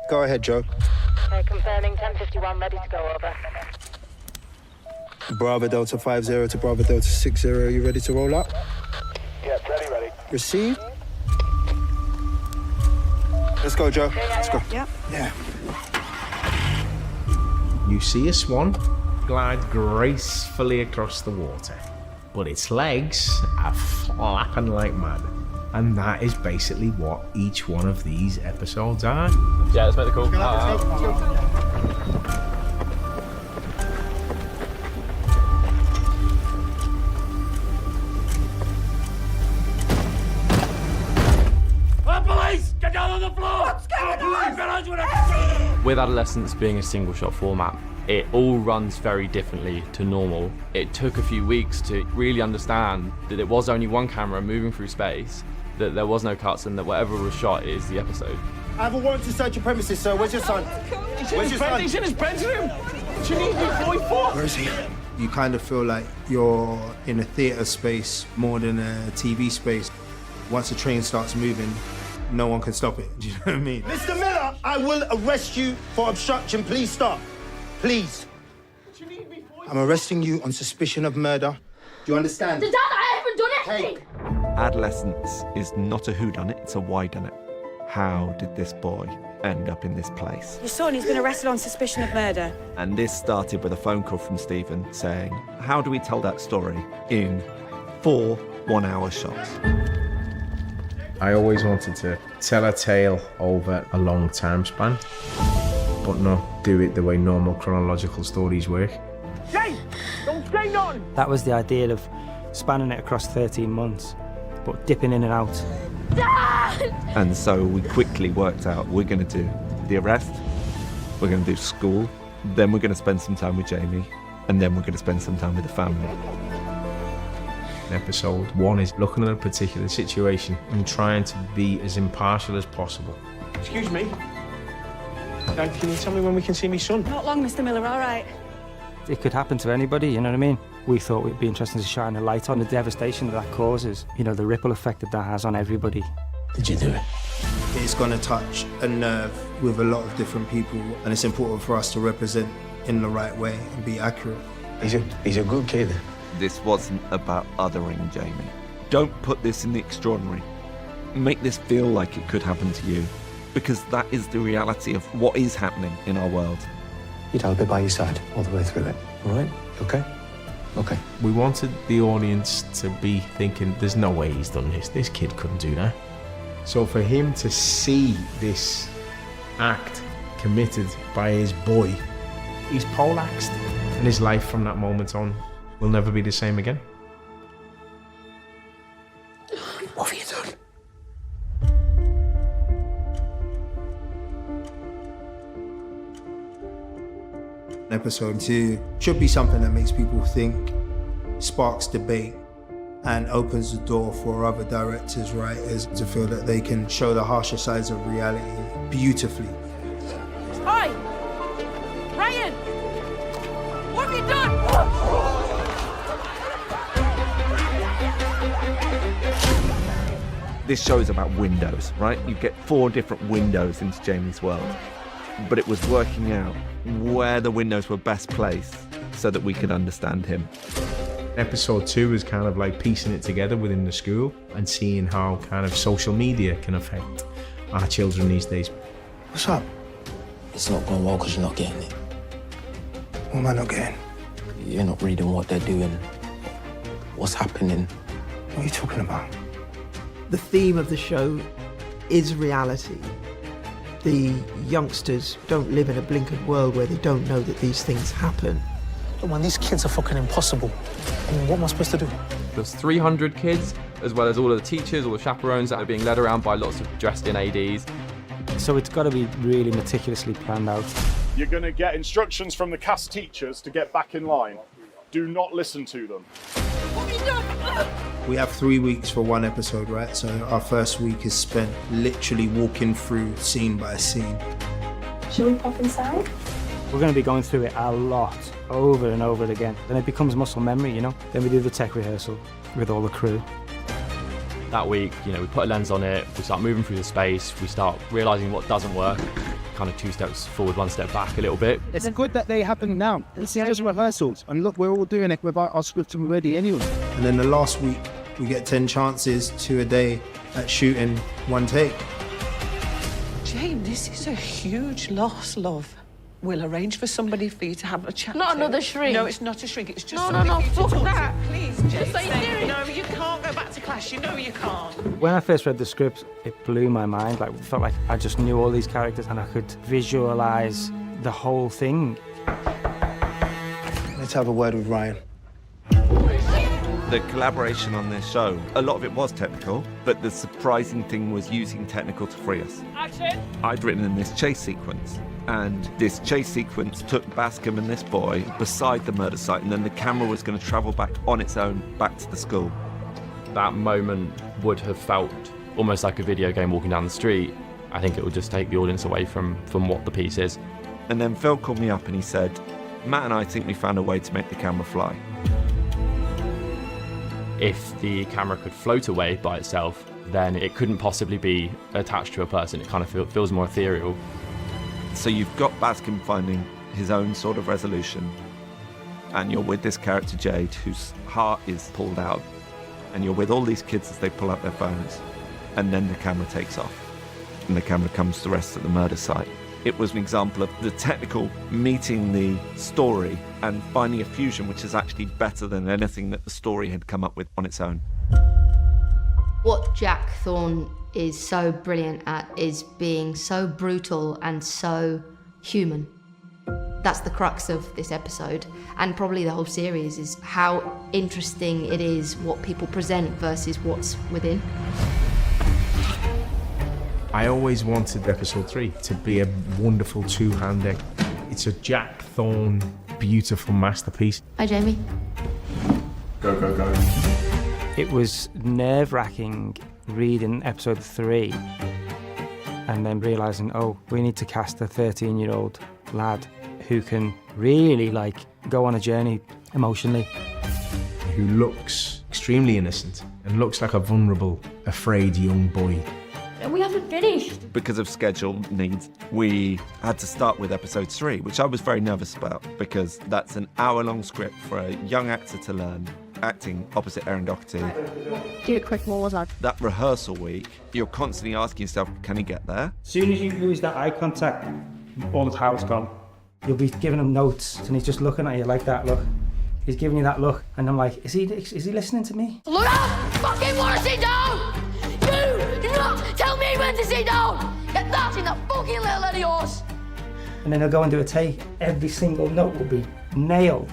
Go ahead, Joe. Okay, confirming 1051, ready to go, over. Bravo Delta 50 to Bravo Delta 60, are you ready to roll up? Yeah, ready. Receive. Let's go, Joe. Let's go. Yep. Yeah. You see a swan glide gracefully across the water, but its legs are flapping like mad. And that is basically what each one of these episodes are. Yeah, let's make the call. Let's go. Police! Get down on the floor! What's going on? With Adolescence being a single shot format, it all runs very differently to normal. It took a few weeks to really understand that it was only one camera moving through space, that there was no cuts, and that whatever was shot is the episode. I have a warrant to search your premises, sir. Where's your son? Where's your son? He's in his bedroom! What you need me for? Where is he? You kind of feel like you're in a theatre space more than a TV space. Once the train starts moving, no one can stop it. Do you know what I mean? Mr. Miller, I will arrest you for obstruction. Please stop. Please. I'm arresting you on suspicion of murder. Do you understand? Dad, I haven't done anything! Adolescence is not a whodunit, it's a whydunit. How did this boy end up in this place? Your son, he's been arrested on suspicion of murder. And this started with a phone call from Stephen saying, how do we tell that story in 4 one-hour shots? I always wanted to tell a tale over a long time span, but not do it the way normal chronological stories work. Jay! Don't say nothing! That was the idea of spanning it across 13 months, but dipping in and out. Dad! And so we quickly worked out we're going to do the arrest, we're going to do school, then we're going to spend some time with Jamie, and then we're going to spend some time with the family. Episode 1 is looking at a particular situation and trying to be as impartial as possible. Excuse me? Dad, can you tell me when we can see my son? Not long, Mr. Miller, all right. It could happen to anybody, you know what I mean? We thought it'd be interesting to shine a light on the devastation that causes, you know, the ripple effect that has on everybody. Did you do it? It's going to touch a nerve with a lot of different people, and it's important for us to represent in the right way and be accurate. He's a good kid. This wasn't about othering Jamie. Don't put this in the extraordinary. Make this feel like it could happen to you, because that is the reality of what is happening in our world. I'll be by your side all the way through it, all right? Okay? Okay. We wanted the audience to be thinking, there's no way he's done this. This kid couldn't do that. So for him to see this act committed by his boy, he's poleaxed. And his life from that moment on will never be the same again. What have you done? Episode 2 should be something that makes people think, sparks debate, and opens the door for other directors, writers to feel that they can show the harsher sides of reality beautifully. Oi! Ryan! What have you done? This show is about windows, right? You get 4 different windows into Jamie's world. But it was working out where the windows were best placed so that we could understand him. Episode 2 is kind of like piecing it together within the school and seeing how kind of social media can affect our children these days. What's up? It's not going well because you're not getting it. What am I not getting? You're not reading what they're doing, what's happening. What are you talking about? The theme of the show is reality. The youngsters don't live in a blinkered world where they don't know that these things happen. Oh, man, these kids are fucking impossible. I mean, what am I supposed to do? There's 300 kids, as well as all of the teachers, all the chaperones that are being led around by lots of dressed-in ADs. So it's got to be really meticulously planned out. You're going to get instructions from the cast teachers to get back in line. Do not listen to them. What have you done? We have 3 weeks for one episode, right? So our first week is spent literally walking through scene by scene. Shall we pop inside? We're going to be going through it a lot, over and over again. Then it becomes muscle memory, you know? Then we do the tech rehearsal with all the crew. That week, we put a lens on it, we start moving through the space, we start realising what doesn't work. kind of 2 steps forward, 1 step back a little bit. It's good that they happen now. It's just rehearsals. And look, we're all doing it with our scripts already anyway. And then the last week, we get 10 chances to a day at shooting 1 take. Jane, this is a huge loss, love. We'll arrange for somebody for you to have a chat. Not to. another shrink. No, it's not a shrink. It's just No, somebody for you fuck to talk that. to. Please, Jane. Are you serious? No, you can't go back to class. You know you can't. When I first read the script, it blew my mind. Like, it felt like I just knew all these characters and I could visualise the whole thing. Let's have a word with Ryan. The collaboration on this show, a lot of it was technical, but the surprising thing was using technical to free us. Action! I'd written in this chase sequence, and this chase sequence took Bascom and this boy beside the murder site, and then the camera was going to travel back on its own back to the school. That moment would have felt almost like a video game walking down the street. I think it would just take the audience away from what the piece is. And then Phil called me up and he said, Matt and I think we found a way to make the camera fly. If the camera could float away by itself, then it couldn't possibly be attached to a person. It kind of feels more ethereal. So you've got Bascom finding his own sort of resolution, and you're with this character Jade, whose heart is pulled out, and you're with all these kids as they pull out their phones, and then the camera takes off, and the camera comes to rest at the murder site. It was an example of the technical meeting the story and finding a fusion which is actually better than anything that the story had come up with on its own. What Jack Thorne is so brilliant at is being so brutal and so human. That's the crux of this episode, and probably the whole series, is how interesting it is what people present versus what's within. I always wanted episode 3 to be a wonderful two-hander. It's a Jack Thorne beautiful masterpiece. Hi, Jamie. Go, go, go. It was nerve-wracking reading episode 3 and then realising, oh, we need to cast a 13-year-old lad who can really, like, go on a journey emotionally. Who looks extremely innocent and looks like a vulnerable, afraid young boy. We haven't finished. Because of schedule needs, we had to start with episode 3, which I was very nervous about, because that's an hour-long script for a young actor to learn, acting opposite Erin Doherty. Do it quick, what was that? That rehearsal week, you're constantly asking yourself, can he get there? As soon as you lose that eye contact, all the power's gone. You'll be giving him notes and he's just looking at you like that, look. He's giving you that look, and I'm like, is he listening to me? Look out! Fucking want to sit down! You do not tell me when to sit down! Get that in that fucking little head of yours! And then he'll go and do a take. Every single note will be nailed.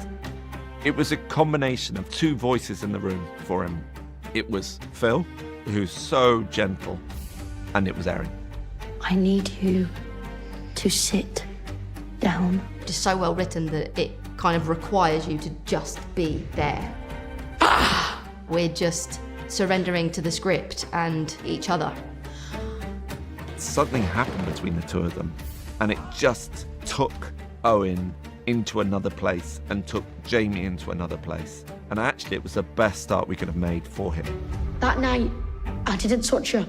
It was a combination of 2 voices in the room for him. It was Phil, who's so gentle, and it was Erin. I need you to sit down. Just so well written that it kind of requires you to just be there. We're just surrendering to the script and each other. Something happened between the 2 of them, and it just took Owen into another place and took Jamie into another place. And actually, it was the best start we could have made for him. That night, I didn't touch her.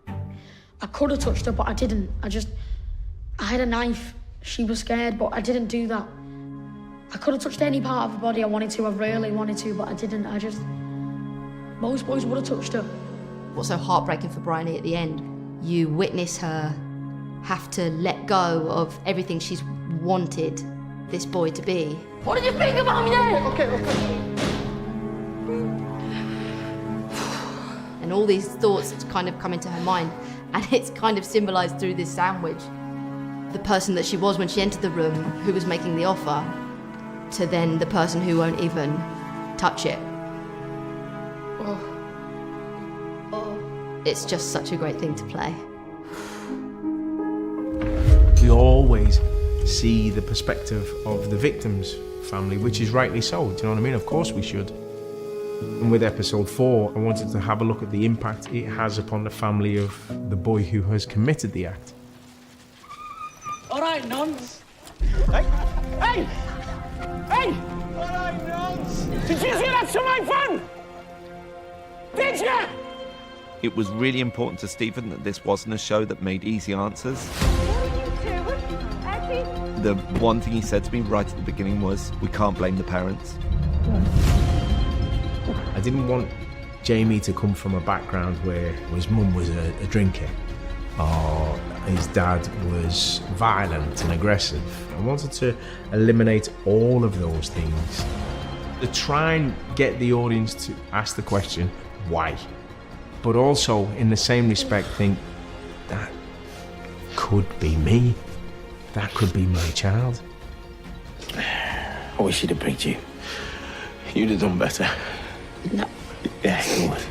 I could have touched her, but I didn't. I had a knife. She was scared, but I didn't do that. I could have touched any part of her body I wanted to, I really wanted to, but I didn't. Most boys would have touched her. What's so heartbreaking for Bryony at the end, you witness her have to let go of everything she's wanted this boy to be. What did you think about me then? Okay. And all these thoughts kind of come into her mind, and it's kind of symbolised through this sandwich. The person that she was when she entered the room, who was making the offer, to then the person who won't even touch it. It's just such a great thing to play. We always see the perspective of the victim's family, which is rightly so, do you know what I mean? Of course we should. And with episode 4, I wanted to have a look at the impact it has upon the family of the boy who has committed the act. All right, nonce. Hey! Hey! Hey! All right, nonce. Did you see that to my phone? Did you? It was really important to Stephen that this wasn't a show that made easy answers. The one thing he said to me right at the beginning was, we can't blame the parents. I didn't want Jamie to come from a background where his mum was a drinker or his dad was violent and aggressive. I wanted to eliminate all of those things, to try and get the audience to ask the question, why? But also, in the same respect, think, that could be me. That could be my child. I wish he'd have picked you. You'd have done better. No. Yeah, you would.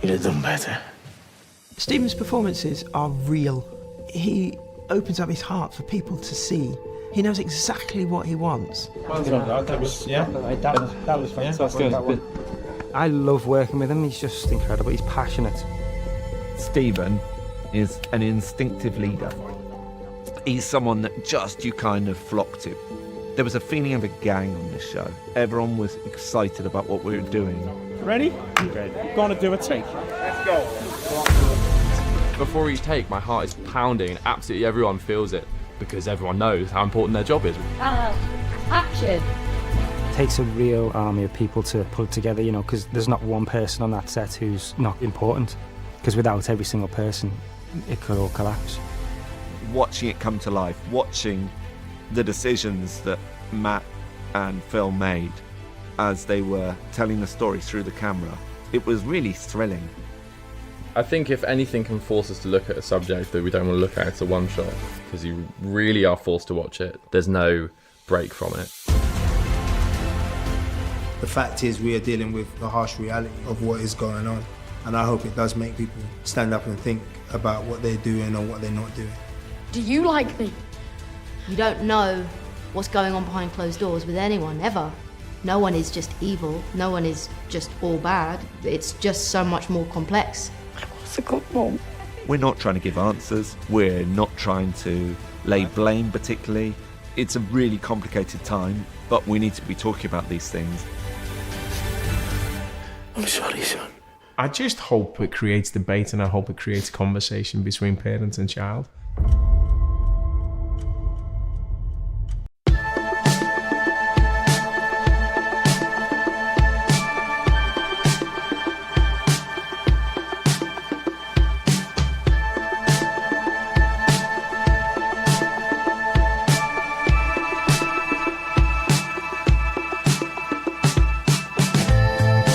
You'd have done better. Stephen's performances are real. He opens up his heart for people to see. He knows exactly what he wants. That was fantastic. I love working with him. He's just incredible. He's passionate. Stephen is an instinctive leader. He's someone that just you kind of flock to. There was a feeling of a gang on this show. Everyone was excited about what we were doing. Ready? Okay. We're gonna do a take. Let's go. Before each take, my heart is pounding and absolutely everyone feels it because everyone knows how important their job is. Action. It takes a real army of people to pull it together, you know, because there's not one person on that set who's not important. Because without every single person, it could all collapse. Watching it come to life, watching the decisions that Matt and Phil made as they were telling the story through the camera, it was really thrilling. I think if anything can force us to look at a subject that we don't want to look at, it's a one shot, because you really are forced to watch it. There's no break from it. The fact is, we are dealing with the harsh reality of what is going on, and I hope it does make people stand up and think about what they're doing or what they're not doing. Do you like me? You don't know what's going on behind closed doors with anyone, ever. No one is just evil. No one is just all bad. It's just so much more complex. It's a good mum. We're not trying to give answers. We're not trying to lay blame particularly. It's a really complicated time, but we need to be talking about these things. I'm sorry, son. I just hope it creates debate and I hope it creates conversation between parent and child.